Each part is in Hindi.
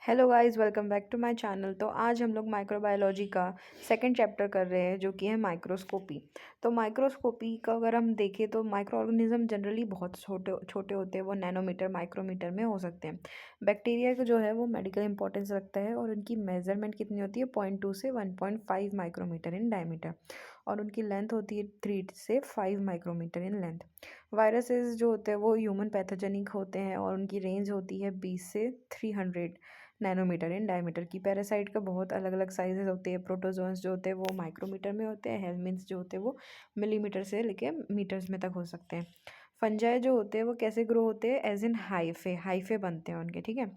Hello guys, welcome back to my channel. तो आज हम लोग माइक्रोबायोलॉजी का सेकंड चैप्टर कर रहे हैं जो कि है माइक्रोस्कोपी। तो माइक्रोस्कोपी का अगर हम देखें तो माइक्रो ऑर्गेनिज्म जनरली बहुत छोटे छोटे होते हैं, वो नैनोमीटर माइक्रोमीटर में हो सकते हैं। बैक्टीरिया का जो है वो मेडिकल इंपॉर्टेंस रखता है और उनकी मेजरमेंट कितनी होती है 0.2 से 1.5 माइक्रोमीटर इन डायमीटर, और उनकी लेंथ होती है 3 से 5 माइक्रोमीटर इन लेंथ। वायरसेस जो होते हैं वो ह्यूमन पैथोजेनिक होते हैं और उनकी रेंज होती है 20 से 300 नैनोमीटर इन डायमीटर की। पैरासाइट का बहुत अलग अलग साइजेस होते हैं। प्रोटोजोन्स जो होते हैं वो माइक्रोमीटर में होते हैं। हेलमिन्थ्स जो होते हैं वो मिलीमीटर से लेके मीटर्स में तक हो सकते हैं। फंजाई जो होते हैं वो कैसे ग्रो होते हैं, एज इन हाइफे हाइफे बनते हैं उनके, ठीक है।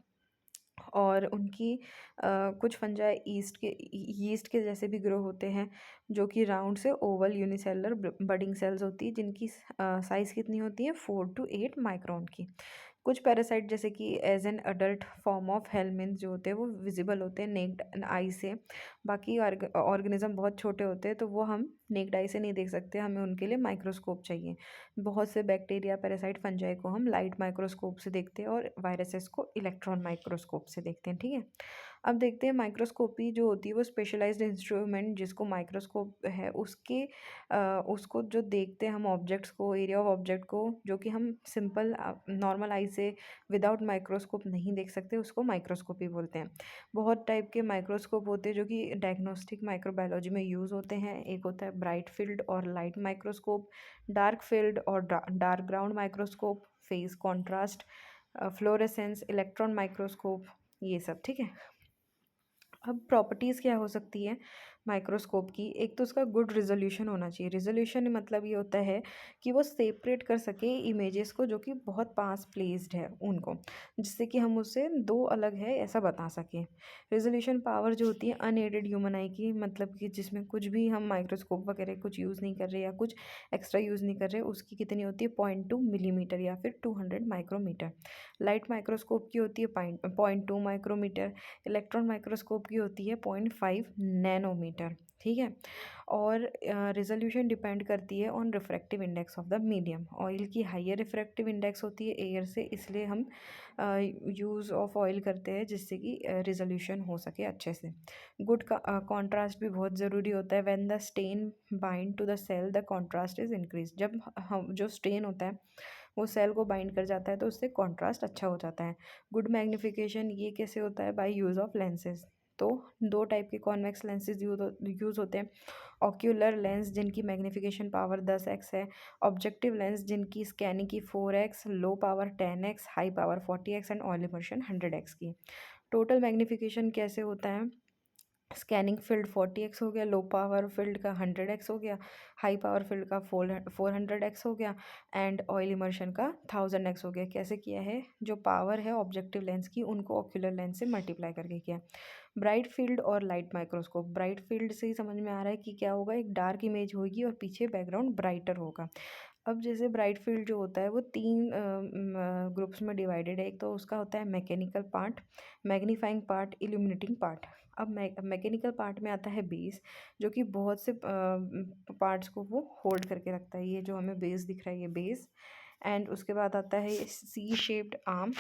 और उनकी कुछ फंजाई यीस्ट के जैसे भी ग्रो होते हैं, जो कि राउंड से ओवल यूनिसेलर बडिंग सेल्स होती है, जिनकी साइज़ कितनी होती है 4 to 8 माइक्रोन की। कुछ पैरासाइट जैसे कि as an adult form of helminth जो होते हैं वो विजिबल होते हैं नेक्ड आई से। बाकी ऑर्गेनिज्म बहुत छोटे होते हैं तो वो हम नेक्ड आई से नहीं देख सकते, हमें उनके लिए माइक्रोस्कोप चाहिए। बहुत से बैक्टीरिया पैरासाइट फंजाई को हम लाइट माइक्रोस्कोप से देखते हैं और वायरसेस को इलेक्ट्रॉन माइक्रोस्कोप से देखते हैं, ठीक है। अब देखते हैं माइक्रोस्कोपी जो होती है वो स्पेशलाइज्ड इंस्ट्रूमेंट जिसको माइक्रोस्कोप है उसको जो देखते हैं हम ऑब्जेक्ट्स को, एरिया ऑफ ऑब्जेक्ट को, जो कि हम सिंपल नॉर्मल आई से विदाउट माइक्रोस्कोप नहीं देख सकते, उसको माइक्रोस्कोपी बोलते हैं। बहुत टाइप के माइक्रोस्कोप होते हैं जो कि डायग्नोस्टिक माइक्रोबायोलॉजी में यूज़ होते हैं। एक होता है ब्राइट फील्ड और लाइट माइक्रोस्कोप, डार्क फील्ड और dark ground microscope, phase contrast, fluorescence, electron microscope, ये सब, ठीक है। अब प्रॉपर्टीज़ क्या हो सकती है माइक्रोस्कोप की। एक तो उसका गुड रिजोल्यूशन होना चाहिए। रिजोल्यूशन मतलब ये होता है कि वो सेपरेट कर सके इमेजेस को जो कि बहुत पास प्लेस्ड है उनको, जिससे कि हम उससे दो अलग है ऐसा बता सकें। रिजोल्यूशन पावर जो होती है अनएडेड ह्यूमन आई की, मतलब कि जिसमें कुछ भी हम माइक्रोस्कोप वगैरह कुछ यूज़ नहीं कर रहे या कुछ एक्स्ट्रा यूज़ नहीं कर रहे, उसकी कितनी होती है 0.2 मिलीमीटर या फिर 200 माइक्रोमीटर। लाइट माइक्रोस्कोप की होती है 0.2 माइक्रोमीटर। इलेक्ट्रॉन माइक्रोस्कोप की होती है 0.5 नैनोमीटर, ठीक है। और रिजोल्यूशन डिपेंड करती है on refractive index of the medium. Oil की हाइयर रिफ्रैक्टिव इंडेक्स होती है एयर से, इसलिए हम यूज़ ऑफ ऑयल करते हैं जिससे कि रिजोल्यूशन हो सके अच्छे से। गुड कॉन्ट्रास्ट भी बहुत ज़रूरी होता है। When the stain bind to the cell the contrast is increase. जब हम जो स्टेन होता है वो सेल को बाइंड कर जाता है तो उससे कॉन्ट्रास्ट अच्छा हो जाता है। गुड मैग्नीफिकेशन ये कैसे होता है, बाय यूज़ ऑफ लेंसेज। तो दो टाइप के कॉन्वेक्स लेंसेज यूज़ होते हैं। ऑक्यूलर लेंस जिनकी मैग्नीफिकेशन पावर 10x है। ऑब्जेक्टिव लेंस जिनकी स्कैनिंग की 4x, low power 10x, high power 40x and oil immersion 100x की। टोटल मैग्नीफिकेशन कैसे होता है, स्कैनिंग फील्ड 40x हो गया, लो पावर फील्ड का 100x हो गया, हाई पावर फील्ड का 400x हो गया, एंड ऑयल इमर्शन का 1000x हो गया। कैसे किया है, जो पावर है ऑब्जेक्टिव लेंस की उनको ऑक्यूलर लेंस से मल्टीप्लाई करके किया। ब्राइट फील्ड और लाइट माइक्रोस्कोप। ब्राइट फील्ड से ही समझ में आ रहा है कि क्या होगा, एक डार्क इमेज होगी और पीछे बैकग्राउंड ब्राइटर होगा। अब जैसे ब्राइट फील्ड जो होता है वो तीन ग्रुप्स में डिवाइडेड है। एक तो उसका होता है mechanical part, magnifying part, illuminating part. अब मैकेनिकल पार्ट में आता है बेस, जो कि बहुत से पार्ट्स को वो होल्ड करके रखता है। ये जो हमें बेस दिख रहा है ये बेस। एंड उसके बाद आता है सी शेप्ड आर्म।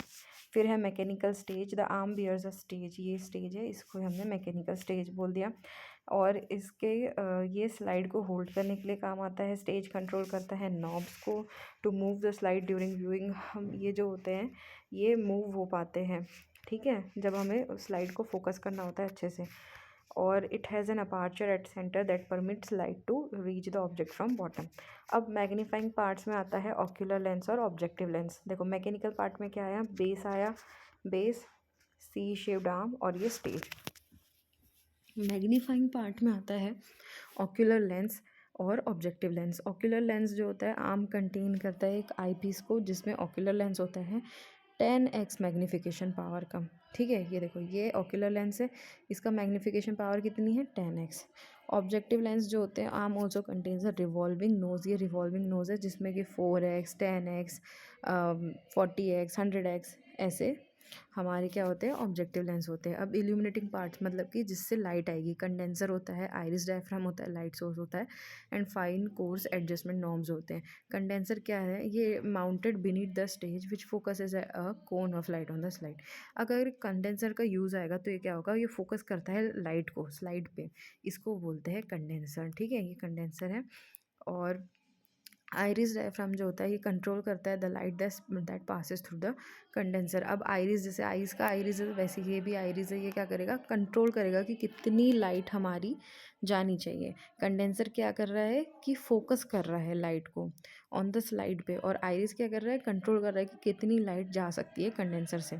फिर है mechanical stage, the arm bears a stage. ये स्टेज है, इसको हमने मैकेनिकल स्टेज बोल दिया। और इसके ये स्लाइड को होल्ड करने के लिए काम आता है। स्टेज कंट्रोल करता है नॉब्स को to move the slide during viewing. हम ये जो होते हैं ये मूव हो पाते हैं, ठीक है, जब हमें स्लाइड को फोकस करना होता है अच्छे से। और it has an aperture at centre that permits light to reach the object from bottom. अब मैग्नीफाइंग पार्ट्स में आता है ऑक्यूलर लेंस और ऑब्जेक्टिव लेंस। देखो मैकेनिकल पार्ट में क्या आया, बेस आया, बेस, सी शेप्ड आर्म और ये स्टेज। मैग्नीफाइंग पार्ट में आता है ऑक्यूलर लेंस और ऑब्जेक्टिव लेंस। ऑक्यूलर लेंस जो होता है आर्म कंटेन करता है एक आईपीस को, जिसमें ऑक्यूलर लेंस होता है 10x मैग्नीफिकेशन पावर कम, ठीक है। ये देखो ये ऑक्यूलर लेंस है, इसका मैग्नीफिकेशन पावर कितनी है 10x। ऑब्जेक्टिव लेंस जो होते हैं arm also contains a revolving nose. ये रिवॉल्विंग नोज है जिसमें कि 4x 10x 40x 100x ऐसे हमारे क्या होते हैं, ऑब्जेक्टिव लेंस होते हैं। अब इल्यूमिनेटिंग पार्ट्स मतलब कि जिससे लाइट आएगी, कंडेंसर होता है, आइरिस डायफ्राम होता है, लाइट सोर्स होता है, and fine course adjustment knobs होते हैं। कंडेंसर क्या है, ये mounted beneath the stage which focuses a cone of light on the slide. अगर कंडेंसर का यूज़ आएगा तो ये क्या होगा, ये फोकस करता है लाइट को स्लाइड पे, इसको बोलते हैं कंडेंसर। ठीक है, ये कंडेंसर है। और आइरिस डायफ्राम जो होता है ये कंट्रोल करता है the light that passes through the condenser. अब आइरिस, जैसे आइस का आइरिस है वैसे ये भी आइरिस है, ये क्या करेगा, कंट्रोल करेगा कि कितनी लाइट हमारी जानी चाहिए। कंडेंसर क्या कर रहा है कि फोकस कर रहा है लाइट को ऑन द स्लाइड पे, और आइरिस क्या कर रहा है, कंट्रोल कर रहा है कि कितनी लाइट जा सकती है कंडेंसर से।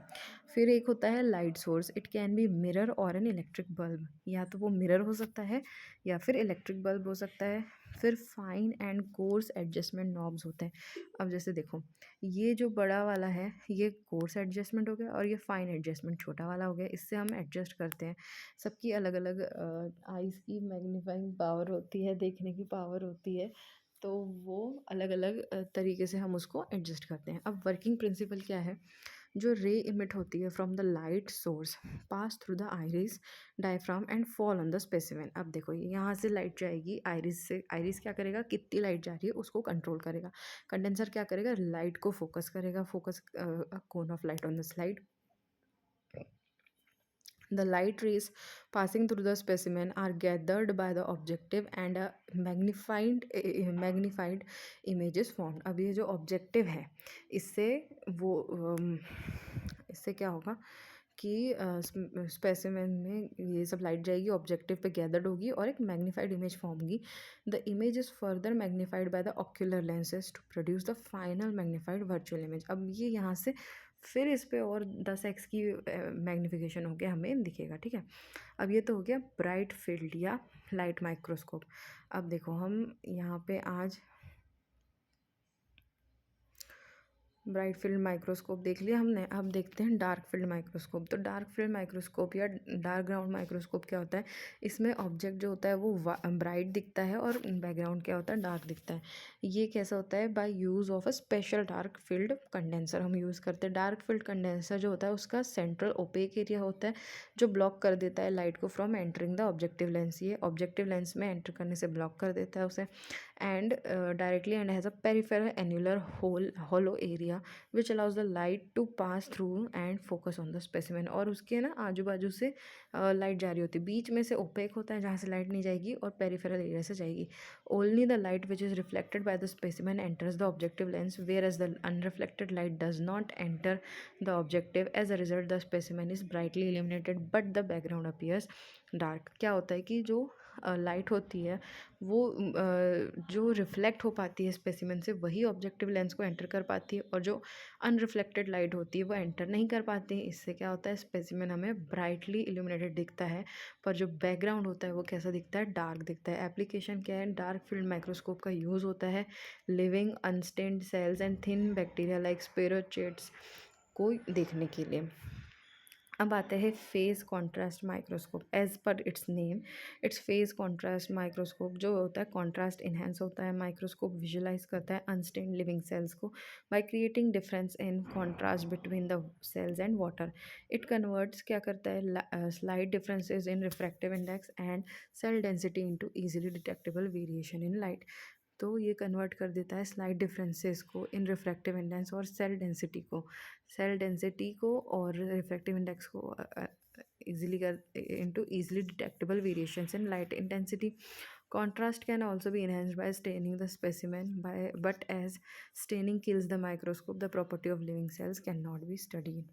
फिर एक होता है light source, it can be mirror और एन इलेक्ट्रिक बल्ब, या तो वो मिरर हो सकता है या फिर इलेक्ट्रिक बल्ब हो सकता है। फिर fine and course adjustment knobs होते हैं। अब जैसे देखो, ये जो बड़ा वाला है ये कोर्स एडजस्टमेंट हो गया, और ये फाइन एडजस्टमेंट छोटा वाला हो गया। इससे हम एडजस्ट करते हैं। सबकी अलग अलग आइज़ की मैग्नीफाइंग पावर होती है, देखने की पावर होती है, तो वो अलग अलग तरीके से हम उसको एडजस्ट करते हैं। अब वर्किंग प्रिंसिपल क्या है, जो रे इमिट होती है from the light source pass through the iris diaphragm and fall on the specimen. अब देखो यहाँ से लाइट जाएगी आइरिस से, आइरिस क्या करेगा, कितनी लाइट जा रही है उसको कंट्रोल करेगा। कंडेंसर क्या करेगा, लाइट को फोकस करेगा, focus cone of light on the slide. The light rays passing through the specimen are gathered by the objective and a magnified image is formed। अब ये जो ऑब्जेक्टिव है इससे वो इससे क्या होगा कि स्पेसिमेन में ये सब लाइट जाएगी, ऑब्जेक्टिव पे गैदर्ड होगी और एक मैग्नीफाइड इमेज फॉर्म होगी। The image is further magnified by the ocular lenses to produce the final magnified virtual image. अब ये यहाँ से फिर इस पे और 10x की मैग्नीफिकेशन होके हमें दिखेगा। ठीक है, अब ये तो हो गया ब्राइट फील्ड या लाइट माइक्रोस्कोप। अब देखो हम यहाँ पे आज ब्राइट फील्ड माइक्रोस्कोप देख लिया हमने। अब देखते हैं डार्क फील्ड माइक्रोस्कोप। तो डार्क फील्ड माइक्रोस्कोप या डार्क ग्राउंड माइक्रोस्कोप क्या होता है, इसमें ऑब्जेक्ट जो होता है वो ब्राइट दिखता है और बैकग्राउंड क्या होता है, डार्क दिखता है। ये कैसा होता है, by use of a special dark field condenser हम यूज़ करते हैं। डार्क फील्ड कंडेंसर जो होता है उसका सेंट्रल ओपेक एरिया होता है जो ब्लॉक कर देता है लाइट को from entering the objective lens. ये ऑब्जेक्टिव लेंस में एंटर करने से ब्लॉक कर देता है उसे, and directly and has a peripheral annular hollow area which allows the light to pass through and focus on the specimen। और उसके ना आजू बाजू से लाइट जा रही होती है, बीच में से ओपेक होता है जहाँ से लाइट नहीं जाएगी और पेरिफेरल एरिया से जाएगी। Only the light which is reflected by the specimen enters the objective lens, whereas the unreflected light does not enter the objective. As a result the specimen is brightly illuminated but the background appears dark. क्या होता है कि जो लाइट होती है वो जो रिफ्लेक्ट हो पाती है स्पेसिमेन से वही ऑब्जेक्टिव लेंस को एंटर कर पाती है, और जो अनरिफ्लेक्टेड लाइट होती है वो एंटर नहीं कर पाती है। इससे क्या होता है, स्पेसिमेन हमें ब्राइटली इल्यूमिनेटेड दिखता है, पर जो बैकग्राउंड होता है वो कैसा दिखता है, डार्क दिखता है। एप्लीकेशन क्या है, डार्क फील्ड माइक्रोस्कोप का यूज़ होता है living unstained cells and thin bacteria like spirochaetes को देखने के लिए। अब आते हैं phase contrast microscope. As per its name, it's phase contrast microscope जो होता है कॉन्ट्रास्ट इन्हेंस होता है। माइक्रोस्कोप विजुलाइज करता है अनस्टेन्ड लिविंग सेल्स को by creating difference in contrast between the cells and water. It converts क्या करता है, slight differences in refractive index and cell density into easily detectable variation in light. तो ये कन्वर्ट कर देता है स्लाइट डिफरेंसेस को इन रिफ्रैक्टिव इंडेक्स और सेल डेंसिटी को और रिफ्रैक्टिव इंडेक्स को easily into easily detectable variations in light intensity. Contrast can also be enhanced by staining the specimen, but as staining kills the microscope, the property of living cells cannot be studied.